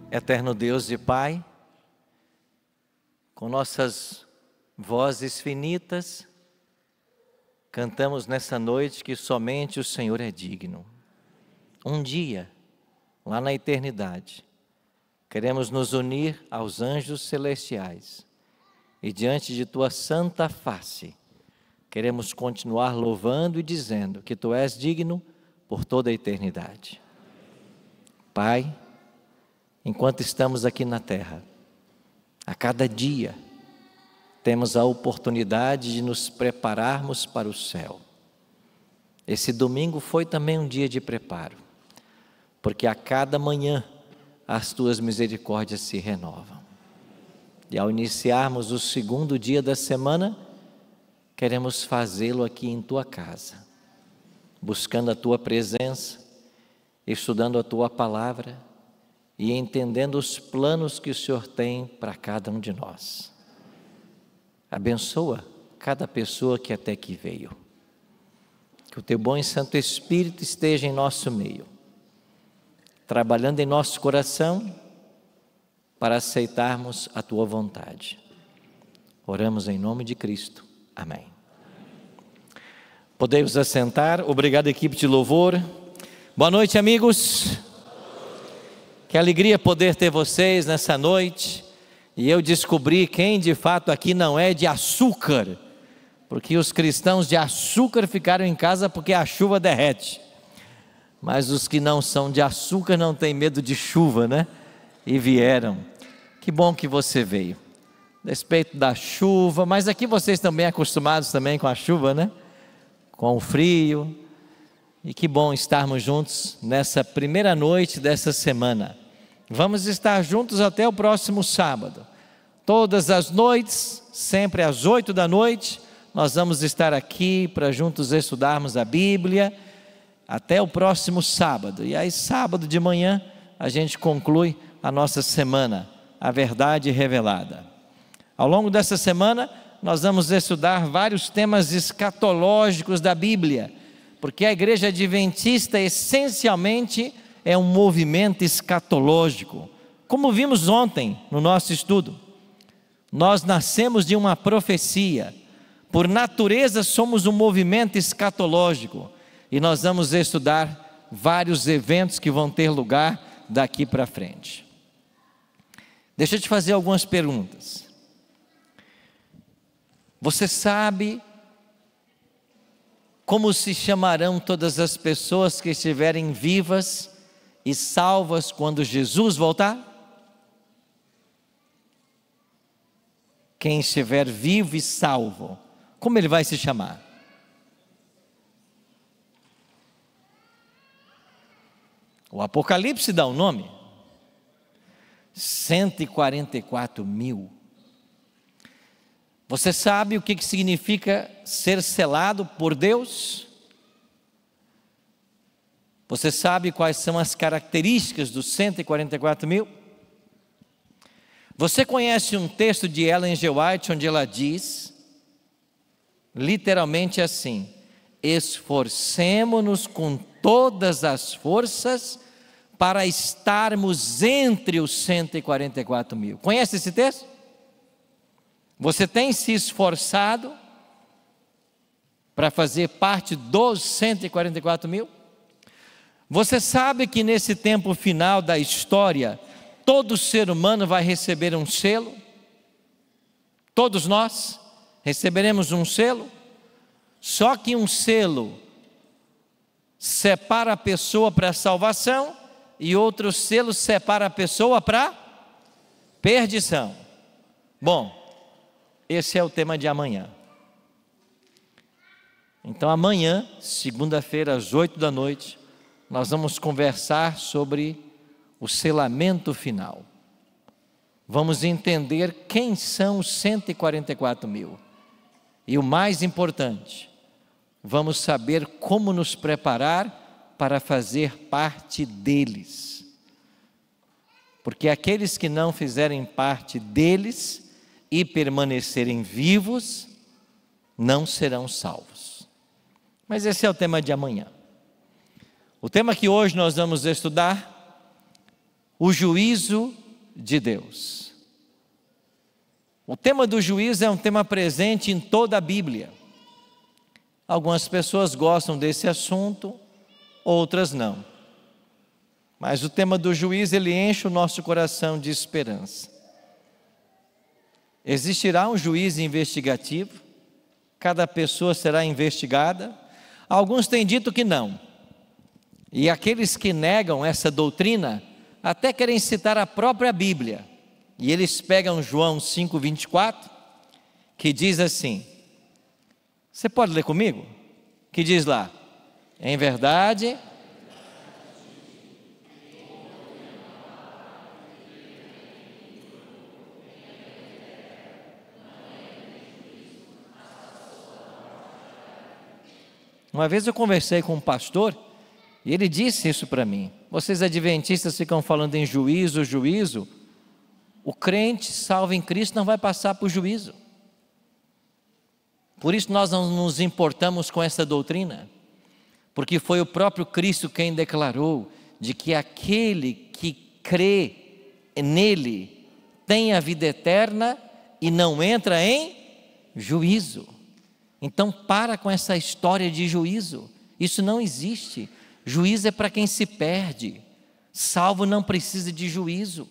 Eterno Deus e Pai, com nossas vozes finitas, cantamos nessa noite que somente o Senhor é digno. Um dia, lá na eternidade, queremos nos unir aos anjos celestiais e diante de Tua santa face, queremos continuar louvando e dizendo que Tu és digno por toda a eternidade. Pai, enquanto estamos aqui na terra, a cada dia temos a oportunidade de nos prepararmos para o céu. Esse domingo foi também um dia de preparo, porque a cada manhã as Tuas misericórdias se renovam. E ao iniciarmos o segundo dia da semana, queremos fazê-lo aqui em Tua casa, buscando a Tua presença, estudando a Tua palavra e entendendo os planos que o Senhor tem para cada um de nós. Abençoa cada pessoa que até aqui veio. Que o Teu bom e Santo Espírito esteja em nosso meio, trabalhando em nosso coração para aceitarmos a Tua vontade. Oramos em nome de Cristo. Amém. Podemos assentar. Obrigado, equipe de louvor. Boa noite, amigos. Que alegria poder ter vocês nessa noite. E eu descobri quem de fato aqui não é de açúcar, porque os cristãos de açúcar ficaram em casa porque a chuva derrete. Mas os que não são de açúcar não têm medo de chuva, né? E vieram. Que bom que você veio. A respeito da chuva, mas aqui vocês estão bem acostumados também com a chuva, né? Com o frio. E que bom estarmos juntos nessa primeira noite dessa semana. Vamos estar juntos até o próximo sábado. Todas as noites, sempre às 8 da noite, nós vamos estar aqui para juntos estudarmos a Bíblia, até o próximo sábado. E aí sábado de manhã a gente conclui a nossa semana, a verdade revelada. Ao longo dessa semana nós vamos estudar vários temas escatológicos da Bíblia, porque a igreja adventista essencialmente é um movimento escatológico. Como vimos ontem no nosso estudo, nós nascemos de uma profecia, por natureza somos um movimento escatológico, e nós vamos estudar vários eventos que vão ter lugar daqui para frente. Deixa eu te fazer algumas perguntas. Você sabe como se chamarão todas as pessoas que estiverem vivas e salvas quando Jesus voltar? Quem estiver vivo e salvo, como ele vai se chamar? O Apocalipse dá um nome: 144 mil. Você sabe o que significa ser selado por Deus? Você sabe quais são as características dos 144 mil? Você conhece um texto de Ellen G. White, onde ela diz, literalmente assim: esforcemo-nos com todas as forças para estarmos entre os 144 mil. Conhece esse texto? Você tem se esforçado para fazer parte dos 144 mil? Você sabe que nesse tempo final da história, todo ser humano vai receber um selo? Todos nós receberemos um selo? Só que um selo separa a pessoa para a salvação e outro selo separa a pessoa para perdição. Bom, esse é o tema de amanhã. Então amanhã, segunda-feira, às 8 da noite, nós vamos conversar sobre o selamento final. Vamos entender quem são os 144 mil. E o mais importante, vamos saber como nos preparar para fazer parte deles. Porque aqueles que não fizerem parte deles e permanecerem vivos, não serão salvos. Mas esse é o tema de amanhã. O tema que hoje nós vamos estudar o juízo de Deus. O tema do juízo é um tema presente em toda a Bíblia. Algumas pessoas gostam desse assunto, outras não. Mas o tema do juízo, ele enche o nosso coração de esperança. Existirá um juízo investigativo, cada pessoa será investigada. Alguns têm dito que não. E aqueles que negam essa doutrina, até querem citar a própria Bíblia. E eles pegam João 5:24, que diz assim, você pode ler comigo? Que diz lá, em verdade, uma vez eu conversei com um pastor, e ele disse isso para mim, vocês adventistas ficam falando em juízo, juízo, o crente salvo em Cristo não vai passar por juízo. Por isso nós não nos importamos com essa doutrina, porque foi o próprio Cristo quem declarou de que aquele que crê nele tem a vida eterna e não entra em juízo. Então para com essa história de juízo, isso não existe. Juízo é para quem se perde, salvo não precisa de juízo.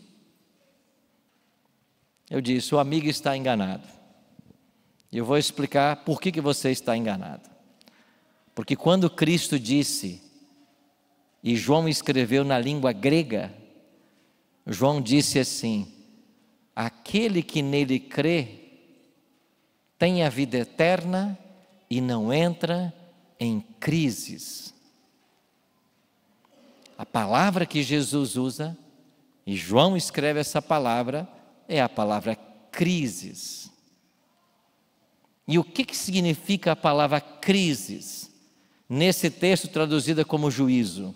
Eu disse, o amigo está enganado. E eu vou explicar por que você está enganado. Porque quando Cristo disse, e João escreveu na língua grega, João disse assim, aquele que nele crê, tem a vida eterna e não entra em crises. A palavra que Jesus usa, e João escreve essa palavra, é a palavra crises. E o que significa a palavra crises? Nesse texto traduzida como juízo,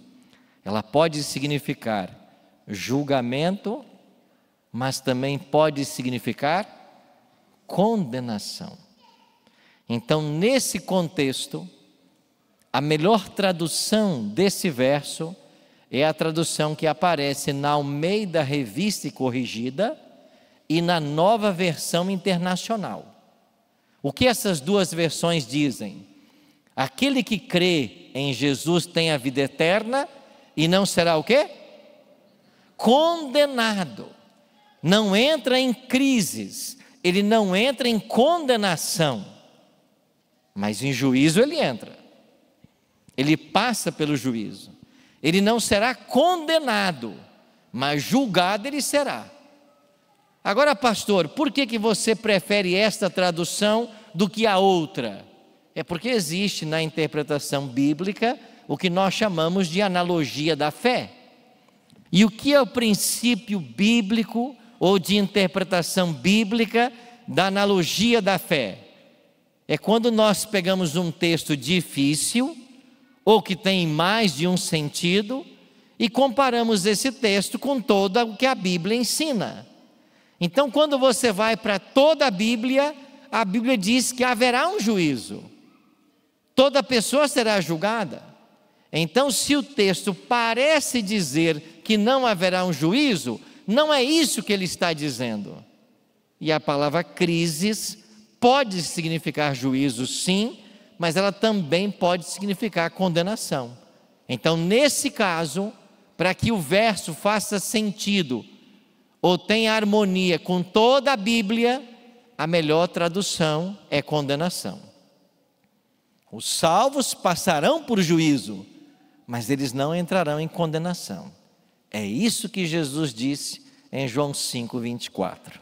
ela pode significar julgamento, mas também pode significar condenação. Então, nesse contexto, a melhor tradução desse verso é a tradução que aparece na Almeida Revista e Corrigida e na Nova Versão Internacional. O que essas duas versões dizem? Aquele que crê em Jesus tem a vida eterna e não será o quê? Condenado. Não entra em crises, ele não entra em condenação, mas em juízo ele entra. Ele passa pelo juízo. Ele não será condenado, mas julgado ele será. Agora, pastor, por que você prefere esta tradução do que a outra? É porque existe na interpretação bíblica o que nós chamamos de analogia da fé. E o que é o princípio bíblico ou de interpretação bíblica da analogia da fé? É quando nós pegamos um texto difícil ou que tem mais de um sentido e comparamos esse texto com todo o que a Bíblia ensina. Então, quando você vai para toda a Bíblia diz que haverá um juízo. Toda pessoa será julgada. Então, se o texto parece dizer que não haverá um juízo, não é isso que ele está dizendo. E a palavra crises pode significar juízo, sim, mas ela também pode significar condenação. Então, nesse caso, para que o verso faça sentido ou tenha harmonia com toda a Bíblia, a melhor tradução é condenação. Os salvos passarão por juízo, mas eles não entrarão em condenação. É isso que Jesus disse em João 5:24.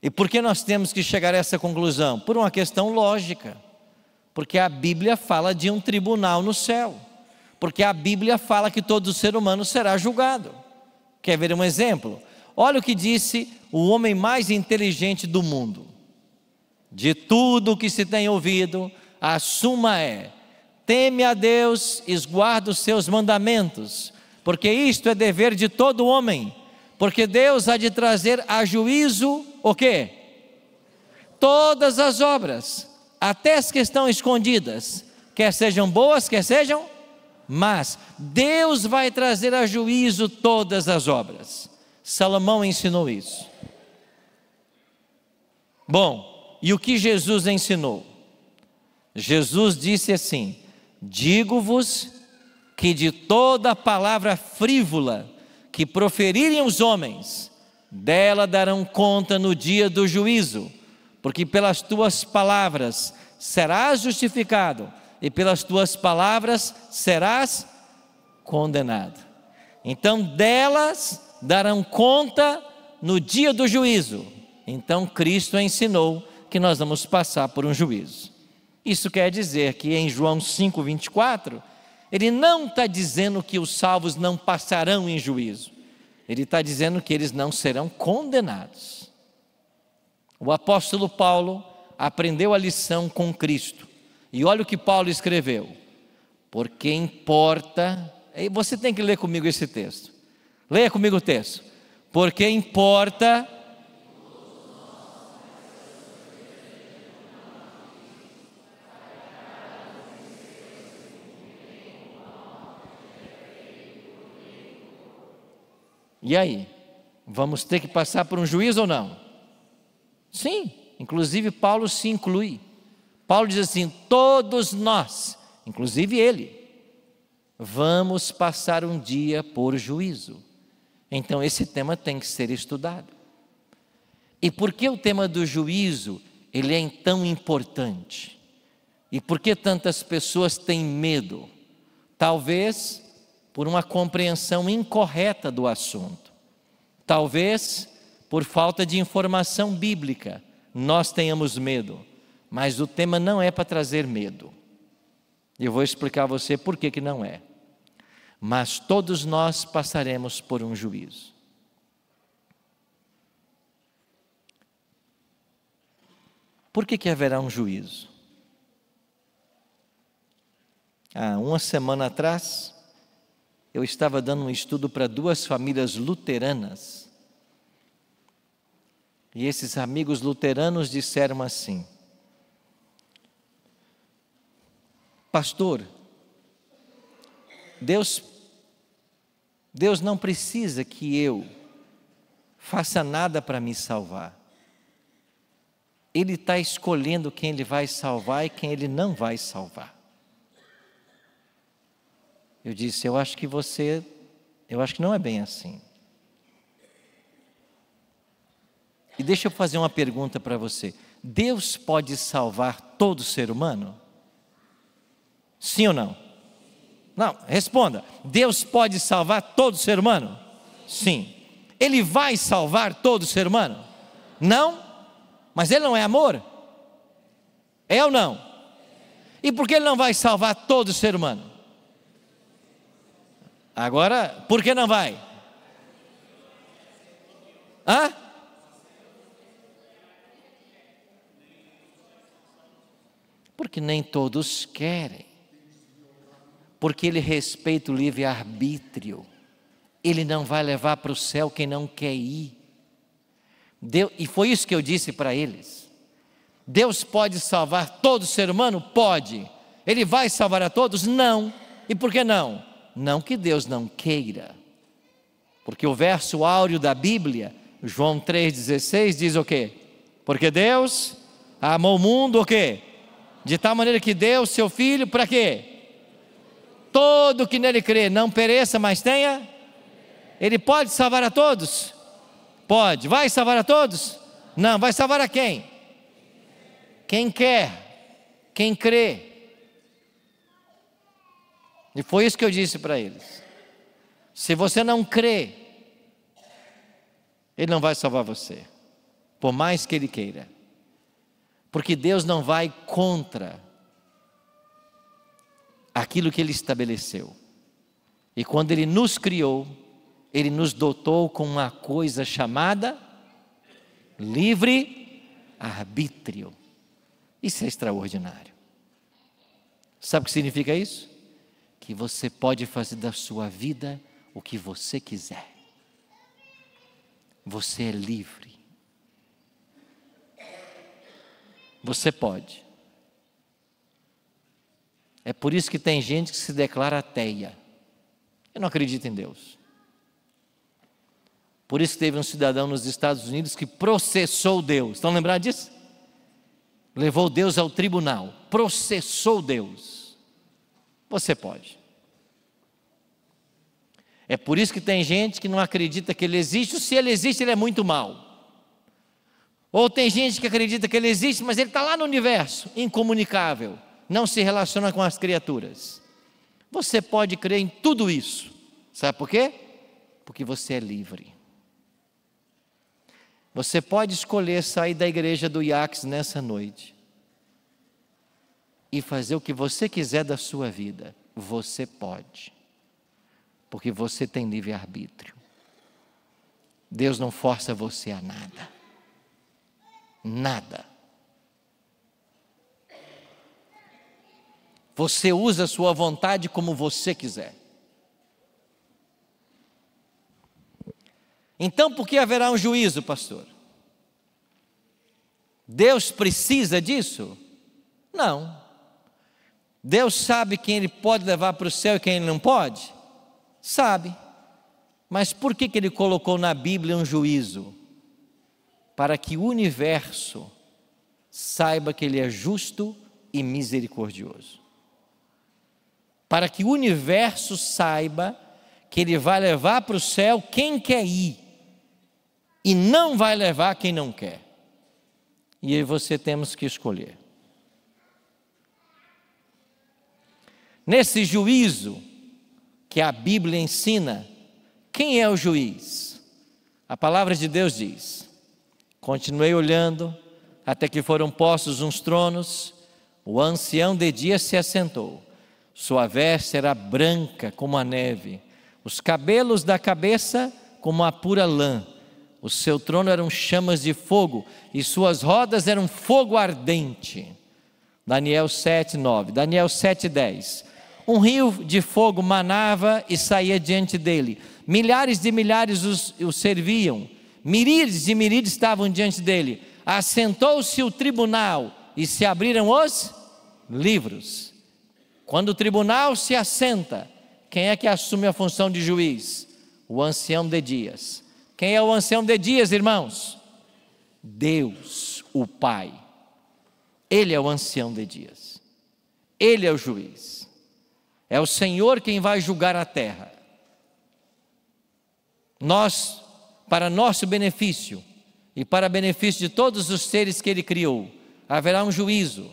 E por que nós temos que chegar a essa conclusão? Por uma questão lógica. Porque a Bíblia fala de um tribunal no céu. Porque a Bíblia fala que todo ser humano será julgado. Quer ver um exemplo? Olha o que disse o homem mais inteligente do mundo. De tudo o que se tem ouvido, a suma é: teme a Deus, esguarda os seus mandamentos, porque isto é dever de todo homem, porque Deus há de trazer a juízo o quê? Todas as obras, até as que estão escondidas, quer sejam boas, quer sejam mas Deus vai trazer a juízo todas as obras. Salomão ensinou isso. Bom, e o que Jesus ensinou? Jesus disse assim: digo-vos que de toda palavra frívola que proferirem os homens, dela darão conta no dia do juízo, porque pelas tuas palavras serás justificado, e pelas tuas palavras serás condenado. Então delas darão conta no dia do juízo. Então Cristo ensinou que nós vamos passar por um juízo. Isso quer dizer que em João 5,24, ele não está dizendo que os salvos não passarão em juízo. Ele está dizendo que eles não serão condenados. O apóstolo Paulo aprendeu a lição com Cristo. E olha o que Paulo escreveu: porque importa, você tem que ler comigo esse texto, leia comigo o texto, porque importa, e aí, vamos ter que passar por um juízo ou não? Sim, inclusive Paulo se inclui. Paulo diz assim: todos nós, inclusive ele, vamos passar um dia por juízo. Então esse tema tem que ser estudado. E por que o tema do juízo ele é tão importante? E por que tantas pessoas têm medo? Talvez por uma compreensão incorreta do assunto. Talvez por falta de informação bíblica nós tenhamos medo. Mas o tema não é para trazer medo. Eu vou explicar a você por que não é. Mas todos nós passaremos por um juízo. Por que haverá um juízo? Uma semana atrás, eu estava dando um estudo para 2 famílias luteranas. E esses amigos luteranos disseram assim: pastor, Deus não precisa que eu faça nada para me salvar. Ele está escolhendo quem Ele vai salvar e quem Ele não vai salvar. Eu disse: eu acho que não é bem assim. E deixa eu fazer uma pergunta para você: Deus pode salvar todo ser humano? Sim ou não? Não, responda. Deus pode salvar todo ser humano? Sim. Ele vai salvar todo ser humano? Não? Mas Ele não é amor? É ou não? E por que Ele não vai salvar todo ser humano? Agora, por que não vai? Porque nem todos querem. Porque Ele respeita o livre-arbítrio. Ele não vai levar para o céu quem não quer ir. E foi isso que eu disse para eles. Deus pode salvar todo ser humano? Pode. Ele vai salvar a todos? Não. E por que não? Não que Deus não queira. Porque o verso áureo da Bíblia, João 3,16, diz o quê? Porque Deus amou o mundo o quê? De tal maneira que deu seu Filho para quê? Todo que nele crê não pereça, mas tenha. Ele pode salvar a todos? Pode. Vai salvar a todos? Não. Vai salvar a quem? Quem quer, quem crê. E foi isso que eu disse para eles. Se você não crê, Ele não vai salvar você, por mais que Ele queira. Porque Deus não vai contra aquilo que Ele estabeleceu. E quando Ele nos criou, Ele nos dotou com uma coisa chamada livre-arbítrio. Isso é extraordinário. Sabe o que significa isso? Que você pode fazer da sua vida o que você quiser. Você é livre. Você pode. É por isso que tem gente que se declara ateia. Eu não acredito em Deus. Por isso que teve um cidadão nos Estados Unidos que processou Deus. Estão lembrados disso? Levou Deus ao tribunal, processou Deus. Você pode. É por isso que tem gente que não acredita que Ele existe, ou se Ele existe, Ele é muito mau. Ou tem gente que acredita que Ele existe, mas Ele está lá no universo, incomunicável, não se relaciona com as criaturas. Você pode crer em tudo isso. Sabe por quê? Porque você é livre. Você pode escolher sair da igreja do IACS nessa noite e fazer o que você quiser da sua vida. Você pode, porque você tem livre-arbítrio. Deus não força você a nada. Nada. Você usa a sua vontade como você quiser. Então, por que haverá um juízo, pastor? Deus precisa disso? Não. Deus sabe quem Ele pode levar para o céu e quem Ele não pode? Sabe. Mas por que Ele colocou na Bíblia um juízo? Para que o universo saiba que Ele é justo e misericordioso. Para que o universo saiba que Ele vai levar para o céu quem quer ir e não vai levar quem não quer. E aí você temos que escolher. Nesse juízo que a Bíblia ensina, quem é o juiz? A palavra de Deus diz: continuei olhando, até que foram postos uns tronos, o ancião de dia se assentou, sua veste era branca como a neve, os cabelos da cabeça como a pura lã, o seu trono eram chamas de fogo, e suas rodas eram fogo ardente. Daniel 7:9, Daniel 7:10. Um rio de fogo manava e saía diante dele, milhares de milhares o serviam, miríades de miríades estavam diante dele. Assentou-se o tribunal e se abriram os livros. Quando o tribunal se assenta, quem é que assume a função de juiz? O ancião de dias. Quem é o ancião de dias, irmãos? Deus, o Pai. Ele é o ancião de dias. Ele é o juiz. É o Senhor quem vai julgar a terra. Nós, para nosso benefício e para benefício de todos os seres que Ele criou, haverá um juízo.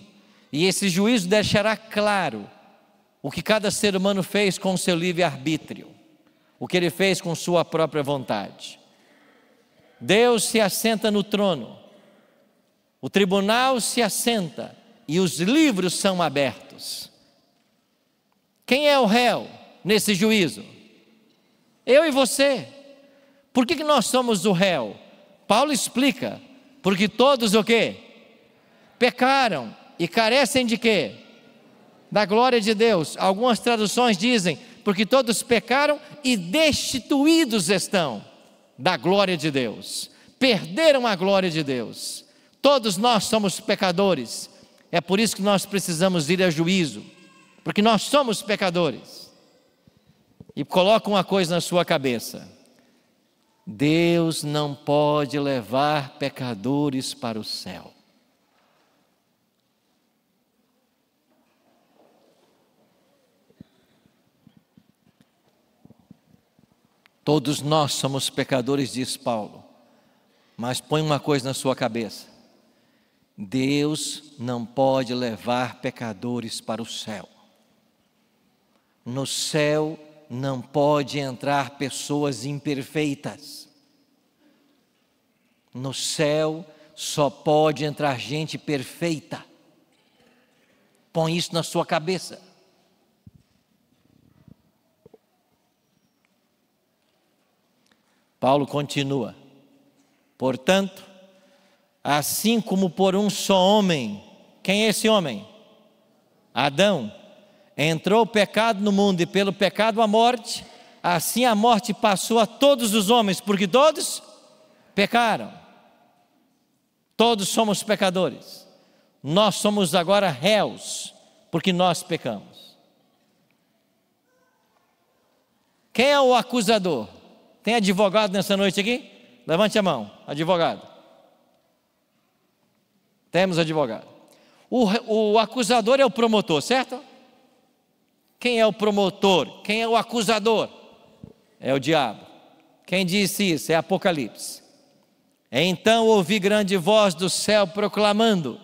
E esse juízo deixará claro o que cada ser humano fez com o seu livre-arbítrio, o que ele fez com sua própria vontade. Deus se assenta no trono, o tribunal se assenta e os livros são abertos. Quem é o réu nesse juízo? Eu e você. Por que nós somos o réu? Paulo explica: porque todos o quê? Pecaram e carecem de quê? Da glória de Deus. Algumas traduções dizem: porque todos pecaram e destituídos estão da glória de Deus, perderam a glória de Deus. Todos nós somos pecadores. É por isso que nós precisamos ir a juízo, porque nós somos pecadores. E coloca uma coisa na sua cabeça: Deus não pode levar pecadores para o céu. Todos nós somos pecadores, diz Paulo, mas põe uma coisa na sua cabeça: Deus não pode levar pecadores para o céu. No céu não pode entrar pessoas imperfeitas. No céu só pode entrar gente perfeita. Põe isso na sua cabeça. Paulo continua: portanto, assim como por um só homem, quem é esse homem? Adão, entrou o pecado no mundo e pelo pecado a morte, assim a morte passou a todos os homens, porque todos pecaram. Todos somos pecadores. Nós somos agora réus, porque nós pecamos. Quem é o acusador? Tem advogado nessa noite aqui? Levante a mão, advogado. Temos advogado. O acusador é o promotor, certo? Quem é o promotor? Quem é o acusador? É o diabo. Quem disse isso? É Apocalipse. Então ouvi grande voz do céu proclamando: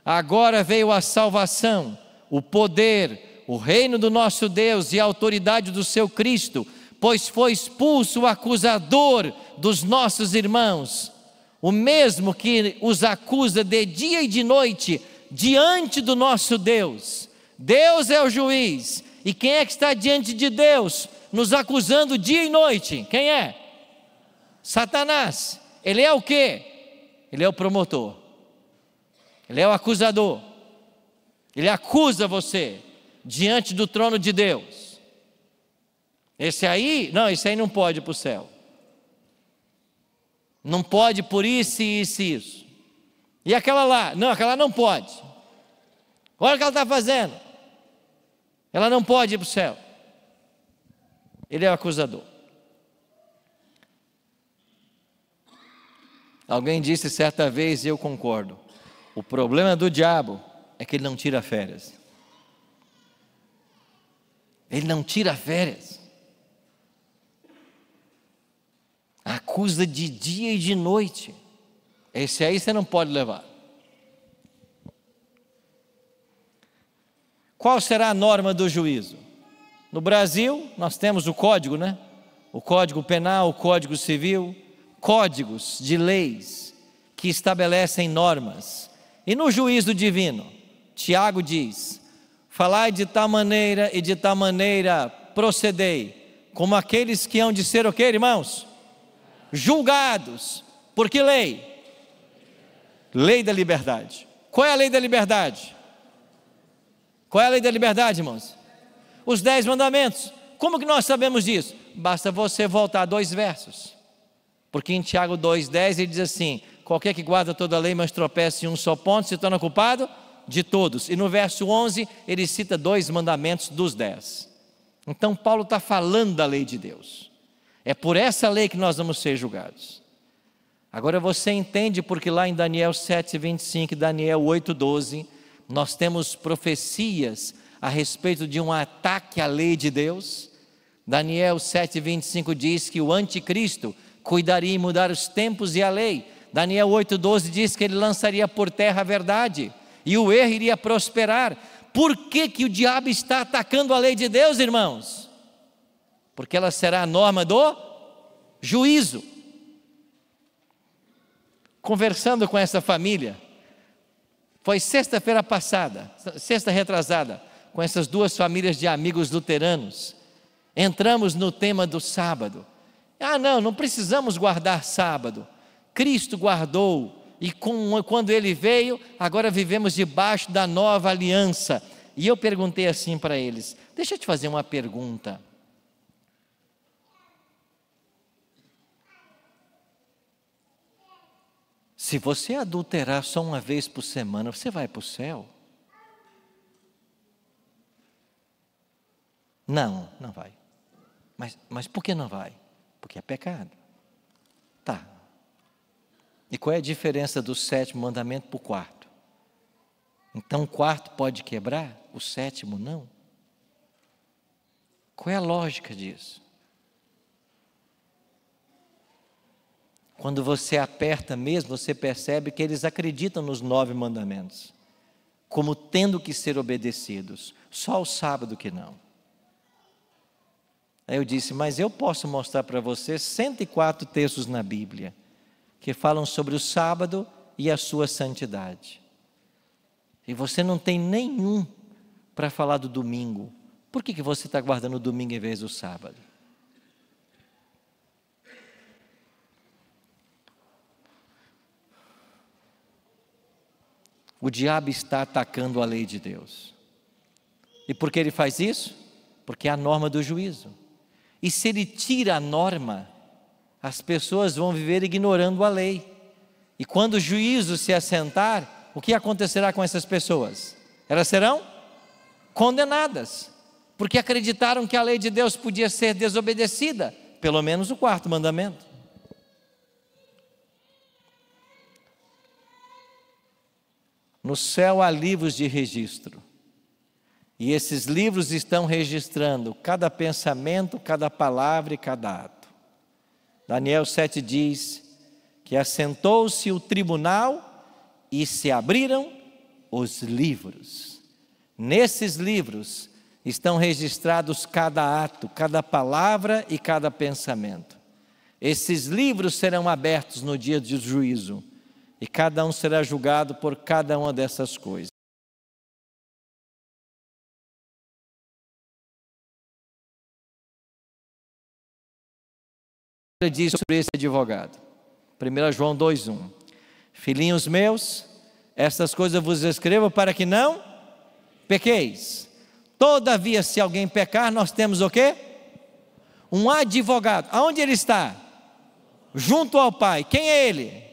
agora veio a salvação, o poder, o reino do nosso Deus e a autoridade do seu Cristo, pois foi expulso o acusador dos nossos irmãos, o mesmo que os acusa de dia e de noite diante do nosso Deus. Deus é o juiz, e quem é que está diante de Deus, nos acusando dia e noite? Quem é? Satanás. Ele é o quê? Ele é o promotor, ele é o acusador, ele acusa você diante do trono de Deus. Esse aí não pode ir para o céu, não pode por isso e isso e isso. E aquela lá? Não, aquela não pode. Olha o que ela está fazendo, ela não pode ir para o céu. Ele é o acusador. Alguém disse certa vez, e eu concordo, o problema do diabo é que ele não tira férias. Ele não tira férias. Acusa de dia e de noite. Esse aí você não pode levar. Qual será a norma do juízo? No Brasil, nós temos o código, né? O Código Penal, o Código Civil, códigos de leis que estabelecem normas. E no juízo divino, Tiago diz: falai de tal maneira e de tal maneira procedei, como aqueles que hão de ser o quê, irmãos? Julgados. Por que lei? Lei da liberdade. Qual é a lei da liberdade? Qual é a lei da liberdade, irmãos? Os 10 mandamentos. Como que nós sabemos disso? Basta você voltar 2 versos. Porque em Tiago 2,10 ele diz assim: qualquer que guarda toda a lei, mas tropeça em um só ponto, se torna culpado de todos. E no verso 11 ele cita 2 mandamentos dos 10. Então Paulo está falando da lei de Deus. É por essa lei que nós vamos ser julgados. Agora você entende porque lá em Daniel 7,25 e Daniel 8,12 nós temos profecias a respeito de um ataque à lei de Deus. Daniel 7,25 diz que o anticristo cuidaria em mudar os tempos e a lei. Daniel 8,12 diz que ele lançaria por terra a verdade e o erro iria prosperar. Por que que o diabo está atacando a lei de Deus, irmãos? Porque ela será a norma do juízo. Conversando com essa família, foi sexta-feira passada, sexta retrasada, com essas 2 famílias de amigos luteranos, entramos no tema do sábado. Não precisamos guardar sábado, Cristo guardou, e quando Ele veio, agora vivemos debaixo da nova aliança. E eu perguntei assim para eles: deixa eu te fazer uma pergunta. Se você adulterar só uma vez por semana, você vai para o céu? Não, não vai. Mas por que não vai? Porque é pecado. Tá. E qual é a diferença do 7º mandamento para o 4º? Então o 4º pode quebrar, o 7º não? Qual é a lógica disso? Quando você aperta mesmo, você percebe que eles acreditam nos 9 mandamentos, como tendo que ser obedecidos, só o sábado que não. Aí eu disse: mas eu posso mostrar para você 104 textos na Bíblia, que falam sobre o sábado e a sua santidade. E você não tem nenhum para falar do domingo. Por que você está guardando o domingo em vez do sábado? O diabo está atacando a lei de Deus. E por que ele faz isso? Porque é a norma do juízo. E se ele tira a norma, as pessoas vão viver ignorando a lei. E quando o juízo se assentar, o que acontecerá com essas pessoas? Elas serão condenadas, porque acreditaram que a lei de Deus podia ser desobedecida, pelo menos o quarto mandamento. No céu há livros de registro, e esses livros estão registrando cada pensamento, cada palavra e cada ato. Daniel 7 diz que assentou-se o tribunal e se abriram os livros. Nesses livros estão registrados cada ato, cada palavra e cada pensamento. Esses livros serão abertos no dia de juízo, e cada um será julgado por cada uma dessas coisas. Ele diz sobre esse advogado, 1 João 2,1: Filhinhos meus, estas coisas vos escrevo para que não pequeis. Todavia, se alguém pecar, nós temos o quê? Um advogado. Aonde ele está? Junto ao Pai. Quem é ele?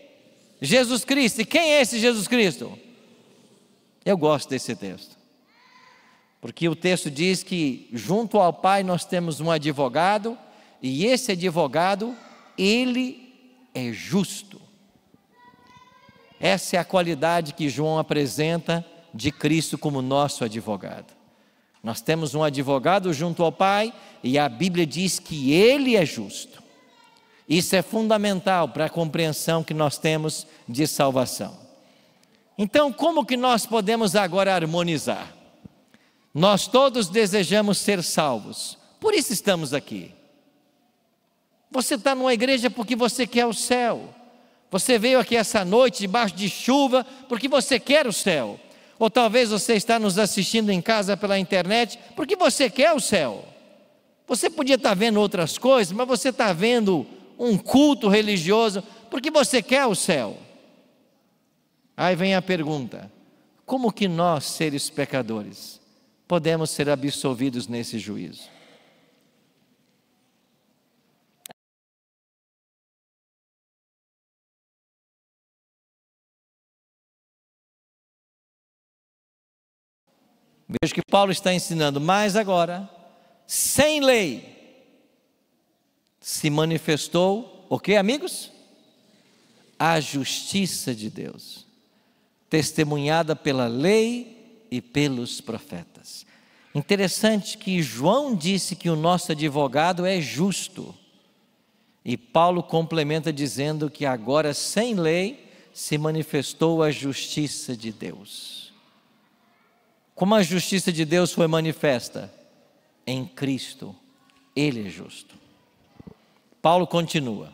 Jesus Cristo. E quem é esse Jesus Cristo? Eu gosto desse texto, porque o texto diz que junto ao Pai nós temos um advogado, e esse advogado, ele é justo. Essa é a qualidade que João apresenta de Cristo como nosso advogado. Nós temos um advogado junto ao Pai, e a Bíblia diz que ele é justo. Isso é fundamental para a compreensão que nós temos de salvação. Então, como que nós podemos agora harmonizar? Nós todos desejamos ser salvos, por isso estamos aqui. Você está numa igreja porque você quer o céu. Você veio aqui essa noite debaixo de chuva porque você quer o céu. Ou talvez você está nos assistindo em casa pela internet porque você quer o céu. Você podia estar vendo outras coisas, mas você está vendo um culto religioso porque você quer o céu. Aí vem a pergunta: como que nós, seres pecadores, podemos ser absolvidos nesse juízo? Veja que Paulo está ensinando, mas agora, sem lei, se manifestou o que, amigos? A justiça de Deus, testemunhada pela lei e pelos profetas. Interessante que João disse que o nosso advogado é justo, e Paulo complementa dizendo que agora, sem lei, se manifestou a justiça de Deus. Como a justiça de Deus foi manifesta? Em Cristo, Ele é justo. Paulo continua: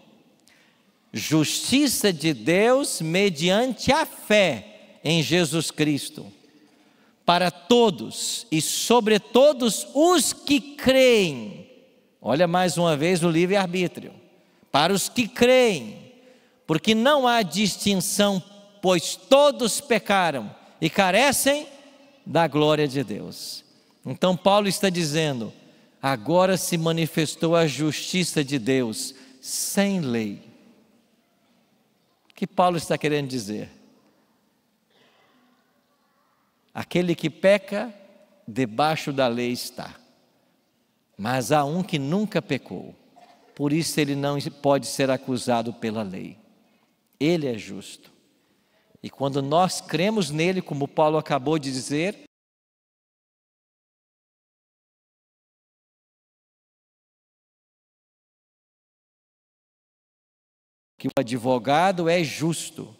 justiça de Deus mediante a fé em Jesus Cristo, para todos e sobre todos os que creem. Olha mais uma vez o livre-arbítrio. Para os que creem, porque não há distinção, pois todos pecaram e carecem da glória de Deus. Então Paulo está dizendo, agora se manifestou a justiça de Deus sem lei. O que Paulo está querendo dizer? Aquele que peca, debaixo da lei está, mas há um que nunca pecou, por isso ele não pode ser acusado pela lei. Ele é justo. E quando nós cremos nele, como Paulo acabou de dizer, que o advogado é justo,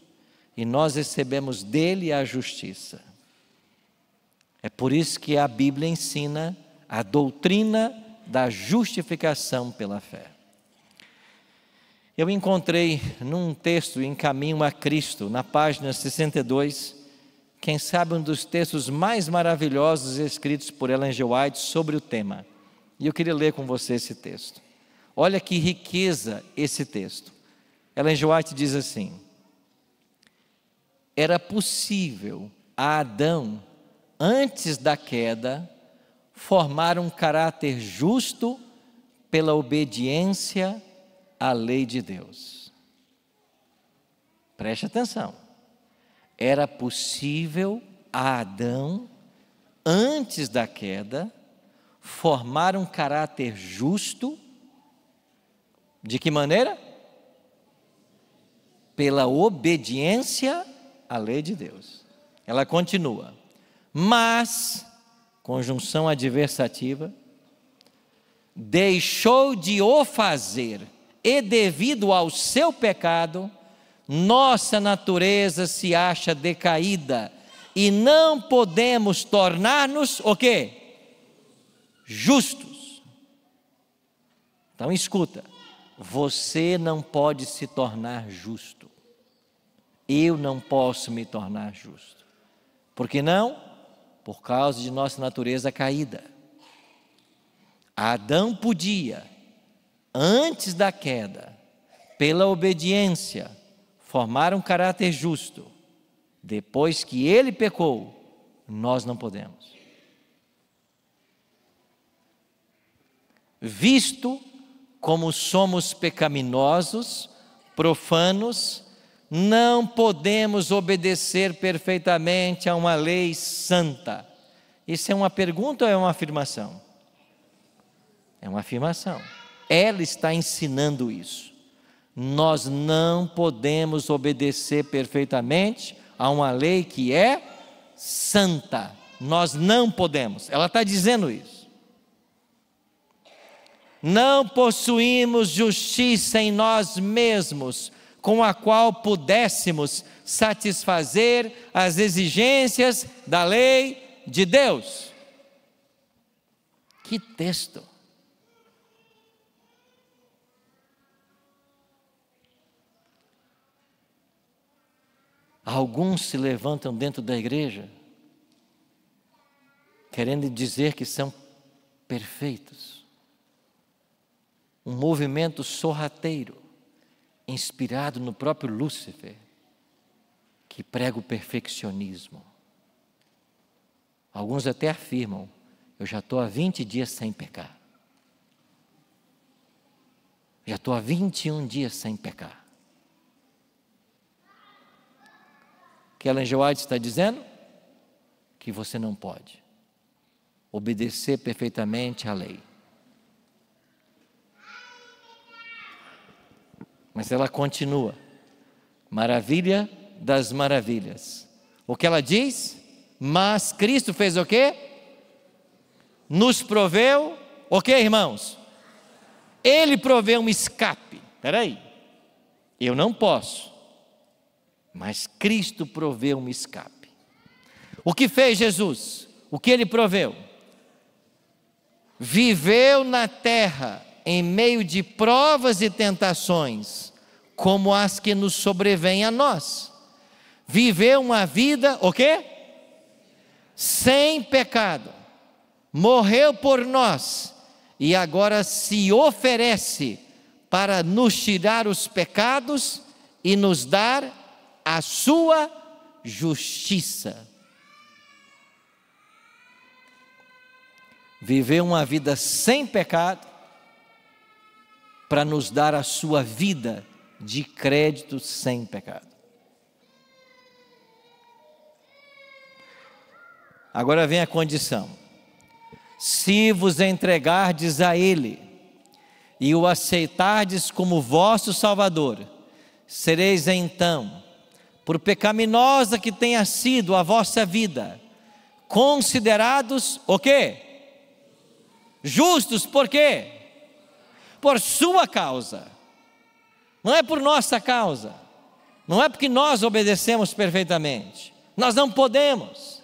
e nós recebemos dele a justiça. É por isso que a Bíblia ensina a doutrina da justificação pela fé. Eu encontrei num texto Em Caminho a Cristo, na página 62, quem sabe um dos textos mais maravilhosos escritos por Ellen G. White sobre o tema. E eu queria ler com você esse texto. Olha que riqueza esse texto. Ellen G. White diz assim: era possível a Adão, antes da queda, formar um caráter justo pela obediência à lei de Deus. Preste atenção. Era possível a Adão, antes da queda, formar um caráter justo. De que maneira? Pela obediência à lei de Deus. Ela continua. Mas, conjunção adversativa, deixou de o fazer, e devido ao seu pecado, nossa natureza se acha decaída, e não podemos tornar-nos o quê? Justos. Então escuta, você não pode se tornar justo. Eu não posso me tornar justo. Por que não? Por causa de nossa natureza caída. Adão podia, antes da queda, pela obediência, formar um caráter justo. Depois que ele pecou, nós não podemos. Visto como somos pecaminosos, profanos, não podemos obedecer perfeitamente a uma lei santa. Isso é uma pergunta ou é uma afirmação? É uma afirmação. Ela está ensinando isso. Nós não podemos obedecer perfeitamente a uma lei que é santa. Nós não podemos. Ela está dizendo isso. Não possuímos justiça em nós mesmos, com a qual pudéssemos satisfazer as exigências da lei de Deus. Que texto! Alguns se levantam dentro da igreja, querendo dizer que são perfeitos. Um movimento sorrateiro, inspirado no próprio Lúcifer, que prega o perfeccionismo. Alguns até afirmam, eu já estou há 20 dias sem pecar. Já estou há 21 dias sem pecar. O que Ellen G. White está dizendo? Que você não pode obedecer perfeitamente à lei. Mas ela continua. Maravilha das maravilhas. O que ela diz? Mas Cristo fez o quê? Nos proveu o quê, irmãos? Ele proveu um escape. Espera aí. Eu não posso. Mas Cristo proveu um escape. O que fez Jesus? O que ele proveu? Viveu na terra em meio de provas e tentações, como as que nos sobrevêm a nós. Viveu uma vida, o quê? Sem pecado. Morreu por nós e agora se oferece para nos tirar os pecados e nos dar a sua justiça. Viveu uma vida sem pecado para nos dar a sua vida de crédito sem pecado. Agora vem a condição. Se vos entregardes a Ele e o aceitardes como vosso Salvador, sereis então, por pecaminosa que tenha sido a vossa vida, considerados o quê? Justos, por quê? Por sua causa. Não é por nossa causa. Não é porque nós obedecemos perfeitamente. Nós não podemos.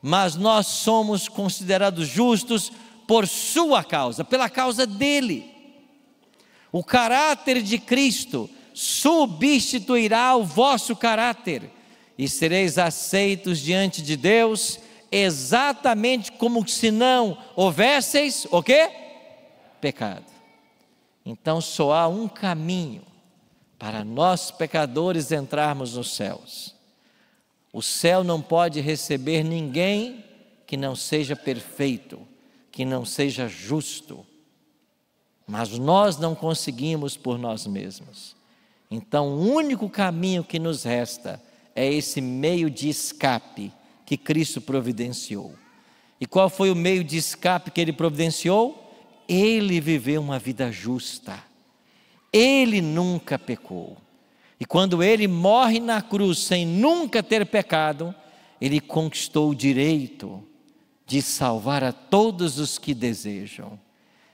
Mas nós somos considerados justos por sua causa, pela causa dele. O caráter de Cristo substituirá o vosso caráter e sereis aceitos diante de Deus exatamente como se não houvesseis o quê? Pecado. Então só há um caminho para nós pecadores entrarmos nos céus. O céu não pode receber ninguém que não seja perfeito, que não seja justo. Mas nós não conseguimos por nós mesmos. Então o único caminho que nos resta é esse meio de escape que Cristo providenciou. E qual foi o meio de escape que ele providenciou? Ele viveu uma vida justa. Ele nunca pecou. E quando ele morre na cruz sem nunca ter pecado, ele conquistou o direito de salvar a todos os que desejam.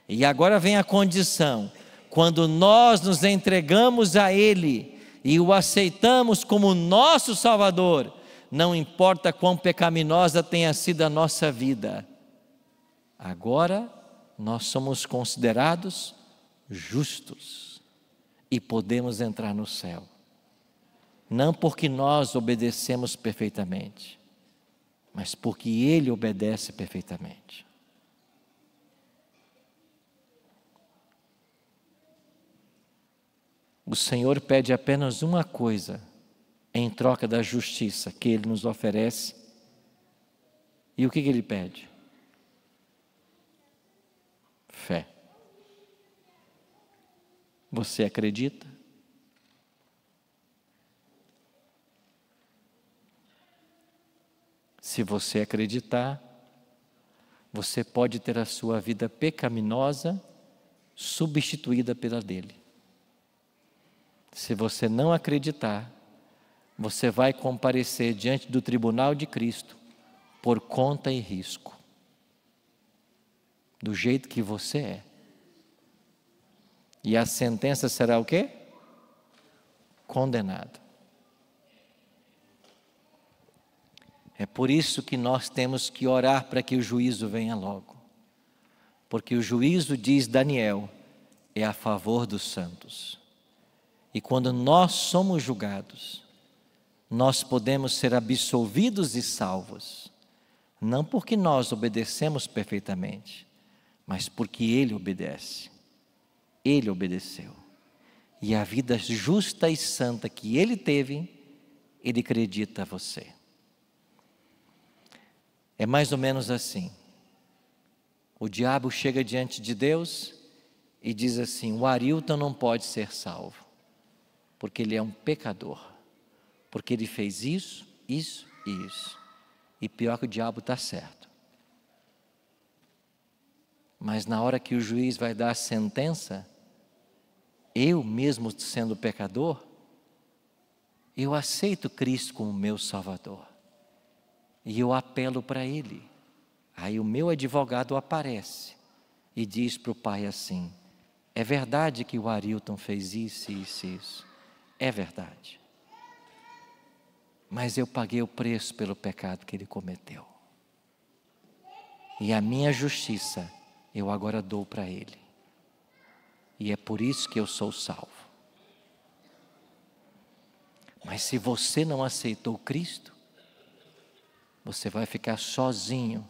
E agora vem a condição: quando nós nos entregamos a ele e o aceitamos como nosso Salvador, não importa quão pecaminosa tenha sido a nossa vida, agora nós somos considerados justos e podemos entrar no céu. Não porque nós obedecemos perfeitamente, mas porque ele obedece perfeitamente. O Senhor pede apenas uma coisa em troca da justiça que ele nos oferece. E o que ele pede? Fé. Você acredita? Se você acreditar, você pode ter a sua vida pecaminosa substituída pela dele. Se você não acreditar, você vai comparecer diante do tribunal de Cristo por conta e risco, do jeito que você é. E a sentença será o quê? Condenado. É por isso que nós temos que orar para que o juízo venha logo. Porque o juízo, diz Daniel, é a favor dos santos. E quando nós somos julgados, nós podemos ser absolvidos e salvos. Não porque nós obedecemos perfeitamente, mas porque ele obedece. Ele obedeceu. E a vida justa e santa que ele teve, ele acredita a você. É mais ou menos assim. O diabo chega diante de Deus e diz assim: o Arilton não pode ser salvo, porque ele é um pecador, porque ele fez isso, isso e isso. E pior que o diabo está certo. Mas na hora que o juiz vai dar a sentença, eu mesmo sendo pecador, eu aceito Cristo como meu Salvador. E eu apelo para ele. Aí o meu advogado aparece e diz para o pai assim: é verdade que o Arilton fez isso, isso, isso. É verdade. Mas eu paguei o preço pelo pecado que ele cometeu. E a minha justiça eu agora dou para ele. E é por isso que eu sou salvo. Mas se você não aceitou Cristo, você vai ficar sozinho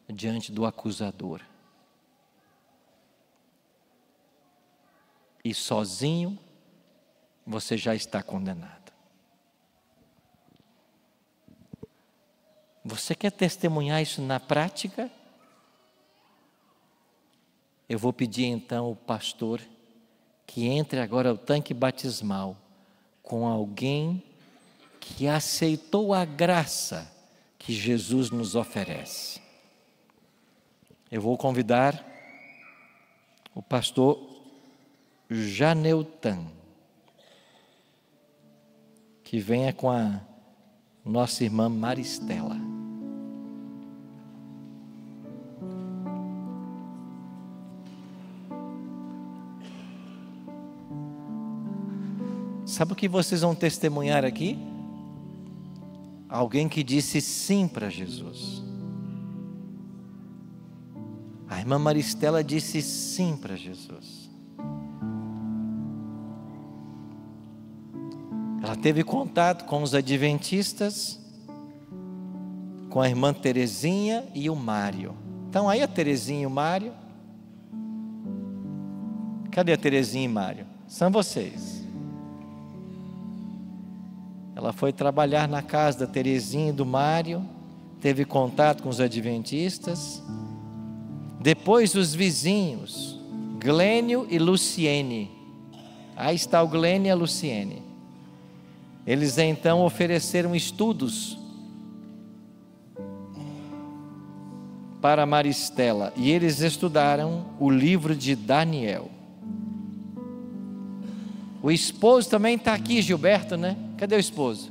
diante do acusador. E sozinho você já está condenado. Você quer testemunhar isso na prática? Eu vou pedir então ao pastor que entre agora ao tanque batismal com alguém que aceitou a graça que Jesus nos oferece. Eu vou convidar o pastor Janeutan, que venha com a nossa irmã Maristela. Sabe o que vocês vão testemunhar aqui? Alguém que disse sim para Jesus. A irmã Maristela disse sim para Jesus. Ela teve contato com os adventistas, com a irmã Terezinha e o Mário. Então aí a Terezinha e o Mário. Cadê a Terezinha e o Mário? São vocês. Ela foi trabalhar na casa da Terezinha e do Mário, teve contato com os adventistas. Depois os vizinhos, Glênio e Luciene. Aí está o Glênio e a Luciene. Eles então ofereceram estudos para Maristela e eles estudaram o livro de Daniel. O esposo também está aqui, Gilberto, né? Cadê o esposo?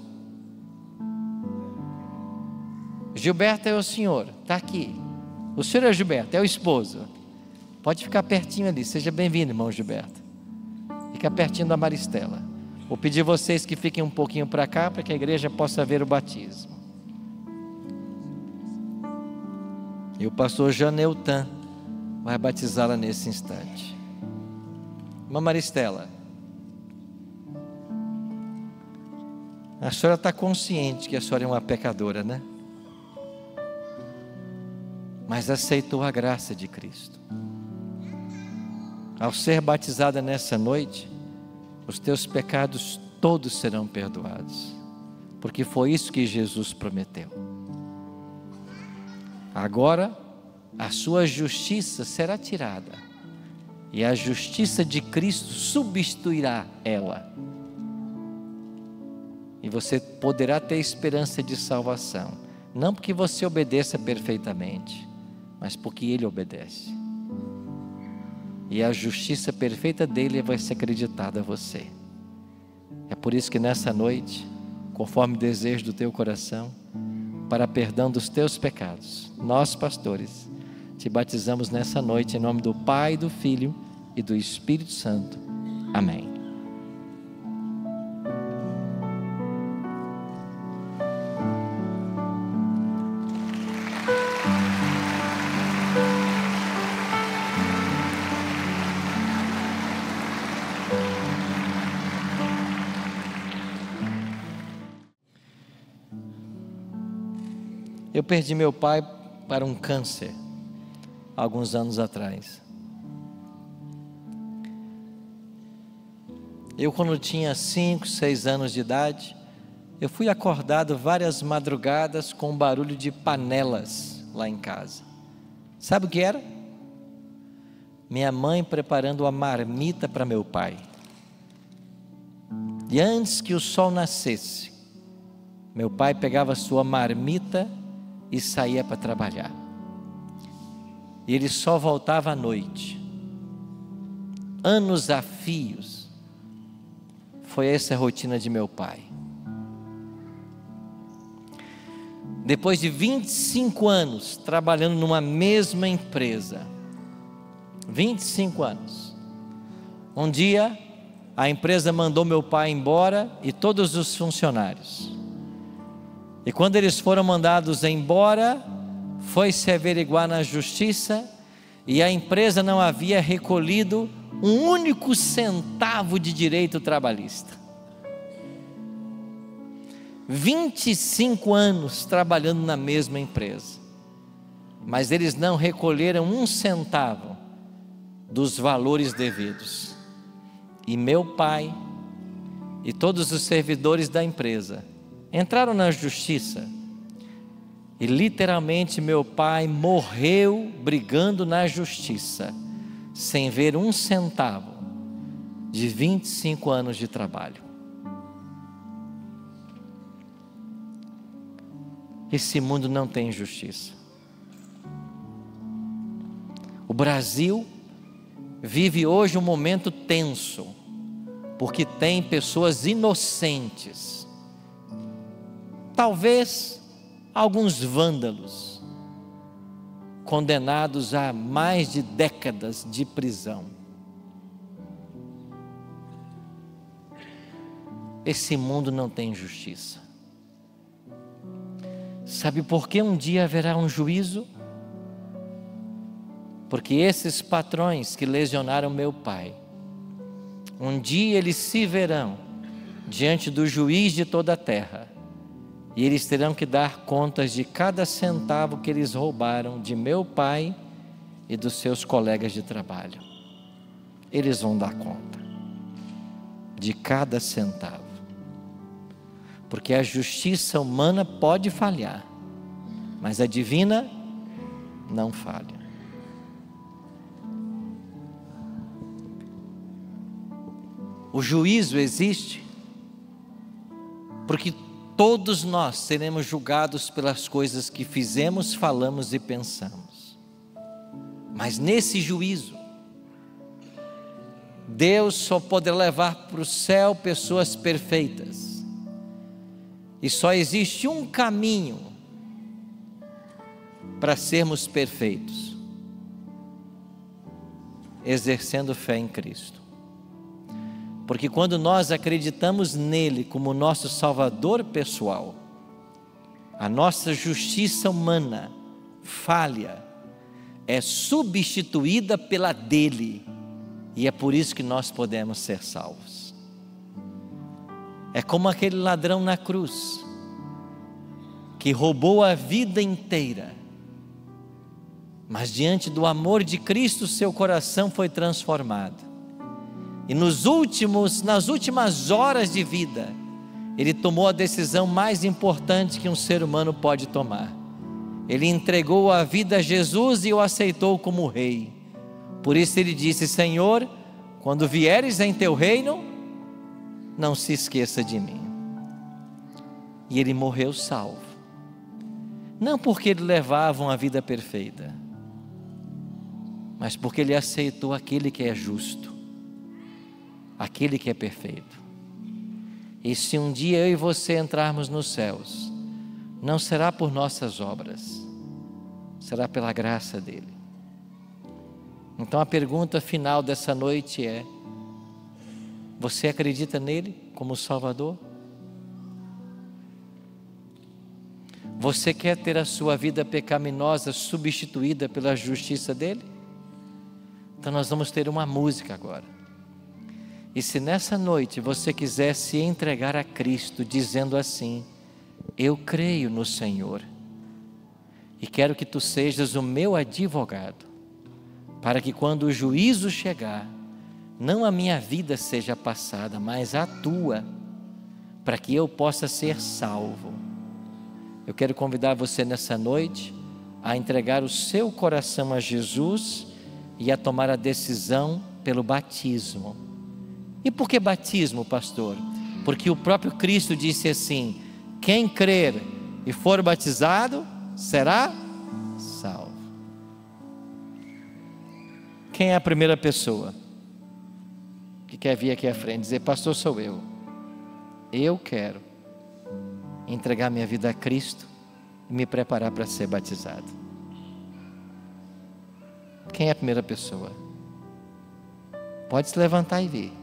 Gilberto é o senhor, está aqui. O senhor é Gilberto, é o esposo. Pode ficar pertinho ali, seja bem-vindo, irmão Gilberto. Fica pertinho da Maristela. Vou pedir vocês que fiquem um pouquinho para cá, para que a igreja possa ver o batismo. E o pastor Janeutan vai batizá-la nesse instante. Irmã Maristela, a senhora está consciente que a senhora é uma pecadora, né? Mas aceitou a graça de Cristo. Ao ser batizada nessa noite, os teus pecados todos serão perdoados, porque foi isso que Jesus prometeu. Agora, a sua justiça será tirada, e a justiça de Cristo substituirá ela. E você poderá ter esperança de salvação, não porque você obedeça perfeitamente, mas porque Ele obedece. E a justiça perfeita dele vai ser acreditada a você. É por isso que nessa noite, conforme o desejo do teu coração, para perdão dos teus pecados, nós pastores, te batizamos nessa noite em nome do Pai, do Filho e do Espírito Santo. Amém. Eu perdi meu pai para um câncer, alguns anos atrás. Eu, quando tinha 5, 6 anos de idade, eu fui acordado várias madrugadas com um barulho de panelas lá em casa. Sabe o que era? Minha mãe preparando uma marmita para meu pai. E antes que o sol nascesse, meu pai pegava a sua marmita e saía para trabalhar. E ele só voltava à noite. Anos a fios. Foi essa a rotina de meu pai. Depois de 25 anos trabalhando numa mesma empresa, 25 anos, um dia a empresa mandou meu pai embora e todos os funcionários. E quando eles foram mandados embora, foi se averiguar na justiça, e a empresa não havia recolhido um único centavo de direito trabalhista. 25 anos trabalhando na mesma empresa, mas eles não recolheram um centavo dos valores devidos. E meu pai e todos os servidores da empresa entraram na justiça, e literalmente meu pai morreu brigando na justiça, sem ver um centavo de 25 anos de trabalho. Esse mundo não tem justiça. O Brasil vive hoje um momento tenso, porque tem pessoas inocentes, talvez alguns vândalos, condenados a mais de décadas de prisão. Esse mundo não tem justiça. Sabe por que um dia haverá um juízo? Porque esses patrões que lesionaram meu pai, um dia eles se verão diante do juiz de toda a terra, e eles terão que dar contas de cada centavo que eles roubaram de meu pai e dos seus colegas de trabalho. Eles vão dar conta de cada centavo, porque a justiça humana pode falhar, mas a divina não falha. O juízo existe porque todos nós seremos julgados pelas coisas que fizemos, falamos e pensamos. Mas nesse juízo, Deus só poderá levar para o céu pessoas perfeitas. E só existe um caminho para sermos perfeitos: exercendo fé em Cristo. Porque quando nós acreditamos nele como nosso Salvador pessoal, a nossa justiça humana, falha, é substituída pela dele. E é por isso que nós podemos ser salvos. É como aquele ladrão na cruz, que roubou a vida inteira, mas diante do amor de Cristo, seu coração foi transformado. E nas últimas horas de vida, ele tomou a decisão mais importante que um ser humano pode tomar. Ele entregou a vida a Jesus e o aceitou como rei. Por isso ele disse: Senhor, quando vieres em teu reino, não se esqueça de mim. E ele morreu salvo. Não porque ele levava uma vida perfeita, mas porque ele aceitou aquele que é justo, aquele que é perfeito. E se um dia eu e você entrarmos nos céus, não será por nossas obras, será pela graça dele. Então a pergunta final dessa noite é: você acredita nele como Salvador? Você quer ter a sua vida pecaminosa substituída pela justiça dele? Então nós vamos ter uma música agora. E se nessa noite você quiser se entregar a Cristo dizendo assim: eu creio no Senhor e quero que tu sejas o meu advogado, para que quando o juízo chegar, não a minha vida seja passada, mas a tua, para que eu possa ser salvo. Eu quero convidar você nessa noite a entregar o seu coração a Jesus e a tomar a decisão pelo batismo. E por que batismo, pastor? Porque o próprio Cristo disse assim: quem crer e for batizado será salvo. Quem é a primeira pessoa que quer vir aqui à frente e dizer: pastor, sou eu. Eu quero entregar minha vida a Cristo e me preparar para ser batizado. Quem é a primeira pessoa? Pode se levantar e vir.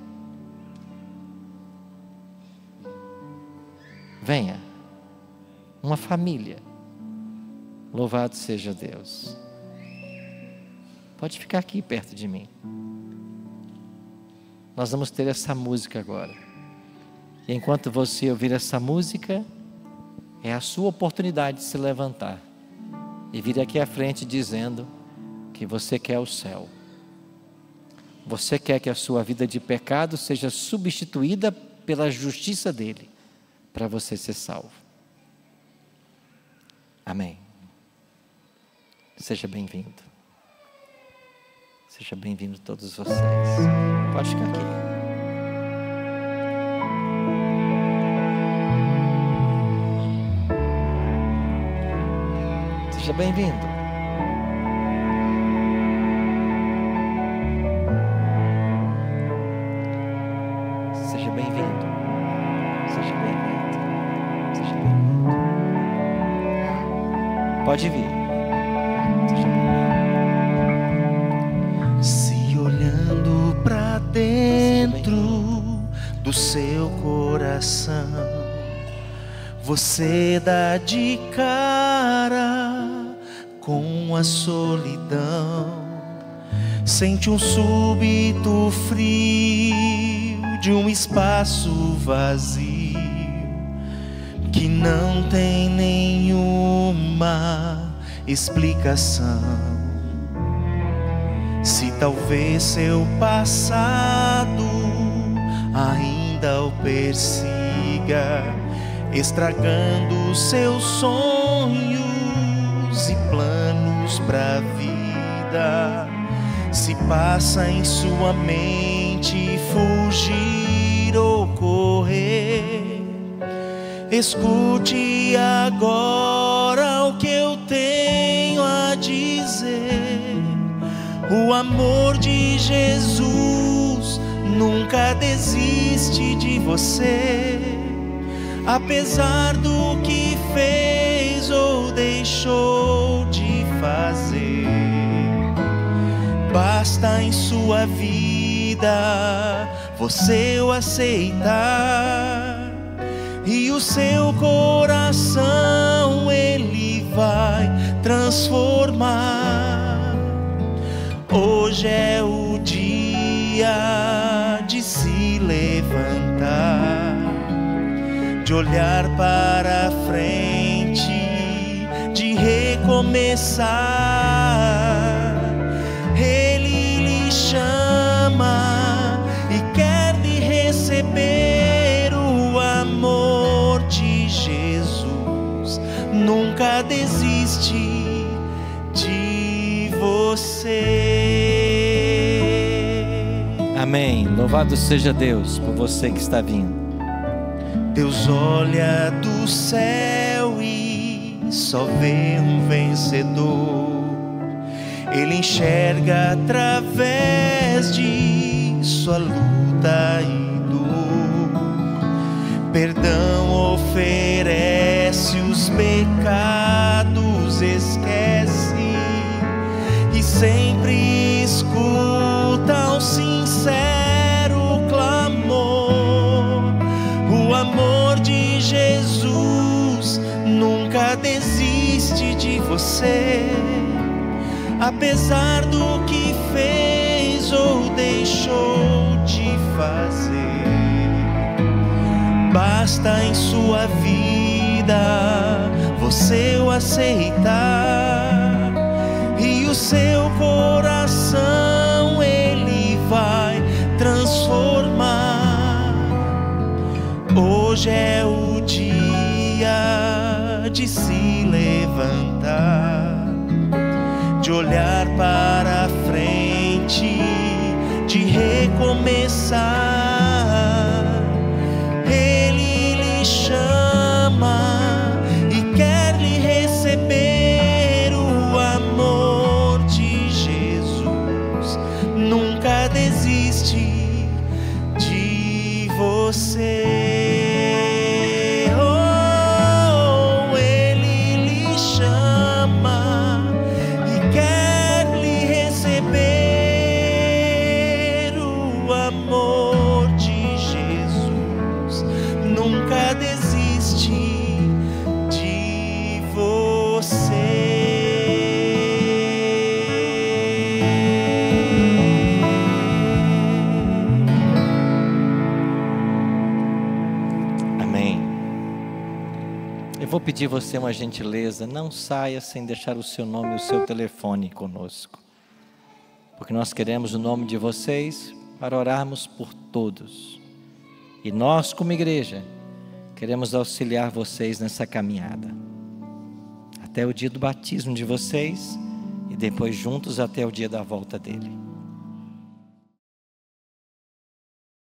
Venha. Uma família. Louvado seja Deus. Pode ficar aqui perto de mim. Nós vamos ter essa música agora. E enquanto você ouvir essa música, é a sua oportunidade de se levantar e vir aqui à frente dizendo que você quer o céu. Você quer que a sua vida de pecado seja substituída pela justiça dele, para você ser salvo. Amém. Seja bem-vindo. Seja bem-vindo todos vocês. Pode ficar aqui. Seja bem-vindo. Seja bem-vindo. Seja bem-vindo. Seja bem-vindo. Pode vir. Seja bem-vindo. Se olhando para dentro do seu coração, você dá de cara com a solidão, sente um súbito frio de um espaço vazio que não tem nenhuma explicação. Se talvez seu passado ainda o persiga, estragando seus sonhos e planos pra vida, se passa em sua mente fugir ou correr, escute agora o que eu tenho a dizer. O amor de Jesus nunca desiste de você, apesar do que fez ou deixou de fazer. Basta em sua vida você o aceitar, e o seu coração Ele vai transformar. Hoje é o dia de se levantar, de olhar para frente, de recomeçar. Ele lhe chama e quer lhe receber. O amor de Jesus nunca desiste de você. Amém. Louvado seja Deus por você que está vindo. Deus olha do céu e só vê um vencedor. Ele enxerga através de sua luta e dor. Perdão oferece, os pecados esquece, e sempre escuta o sincero clamor. O amor de Jesus nunca desiste de você, apesar do que fez ou deixou de fazer. Basta em sua vida você o aceitar, e o seu coração Ele vai transformar. Hoje é o dia de se levantar, de olhar para frente, de recomeçar. Ele lhe chama e quer lhe receber. O amor de Jesus nunca desiste de você. Vou pedir você uma gentileza, não saia sem deixar o seu nome e o seu telefone conosco, porque nós queremos o nome de vocês para orarmos por todos, e nós como igreja queremos auxiliar vocês nessa caminhada, até o dia do batismo de vocês, e depois juntos até o dia da volta dele.